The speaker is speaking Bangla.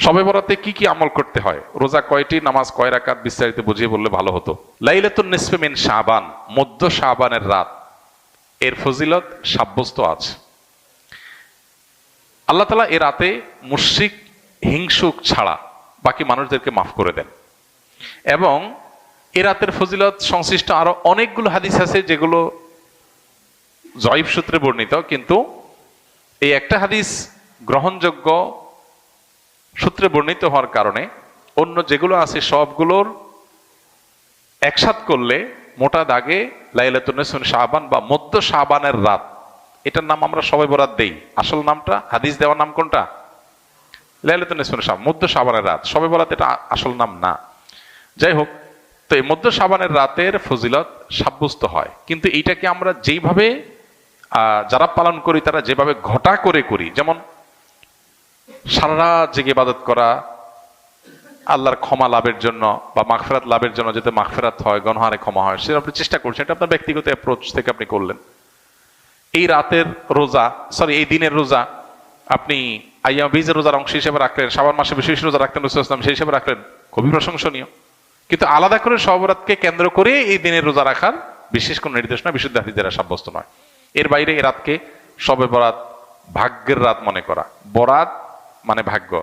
শবে বরাতে কি কি আমল করতে হয়, রোজা কয়টি, নামাজ কয় রাকাত, বিস্তারিত বুঝিয়ে বললে ভালো হতো। লাইলাতুন নিসফে মিন শাবান, মধ্য শাবানের রাত, এর ফজিলত সাব্যস্ত আছে। আল্লাহ তাআলা এ রাতে মুশরিক হিংসুক ছাড়া বাকি মানুষদেরকে মাফ করে দেন। এবং এ রাতের ফজিলত সংশ্লিষ্ট আরো অনেকগুলো হাদিস আছে যেগুলো জয়ীফ সূত্রে বর্ণিত, কিন্তু এই একটা হাদিস গ্রহণযোগ্য সূত্রে বর্ণিত হওয়ার কারণে অন্য যেগুলো আছে সবগুলোর একসাথ করলে মোটা দাগে লাইলাতুন নিসফে মিন শাবান বা মধ্য শাবানের রাত, এটার নাম আমরা সবাই বরাত দেই। আসল নামটা, হাদিস দেওয়ার নাম কোনটা? লাইলাতুন নিসফে মিন শাবান, মধ্য শাবানের রাত। সবে বরাত এটা আসল নাম না। যাই হোক, তো এই মধ্য শাবানের রাতের ফজিলত সাব্যস্ত হয়, কিন্তু এইটাকে আমরা যেইভাবে যারা পালন করি তারা যেভাবে ঘটা করে করি, যেমন সারা রাত জেগে ইবাদত করা আল্লাহর ক্ষমা লাভের জন্য বা মাগফিরাত লাভের জন্য, যাতে মাগফিরাত হয়, গণহারে ক্ষমা হয়, সেটা আপনি চেষ্টা করছেন, এটা আপনার ব্যক্তিগত অ্যাপ্রোচ থেকে আপনি করলেন। এই রাতের রোজা, এই দিনের রোজা আপনি আইয়াম বীজের রোজার অংশ হিসেবে রাখলেন, শাবান মাসে বিশেষ রোজা রাখতেন রাসূলুল্লাহ সাল্লাল্লাহু আলাইহি ওয়াসাল্লাম, সেই হিসেবে রাখলেন, খুবই প্রশংসনীয়। কিন্তু আলাদা করে শবে বরাতকে কেন্দ্র করে এই দিনের রোজা রাখার বিশেষ কোনো নির্দেশনা বিশুদ্ধ হাদিস দ্বারা সাব্যস্ত নয়। এর বাইরে এই রাতকে শবে বরাত ভাগ্যের রাত মনে করা, বরাত মানে ভাগ্য।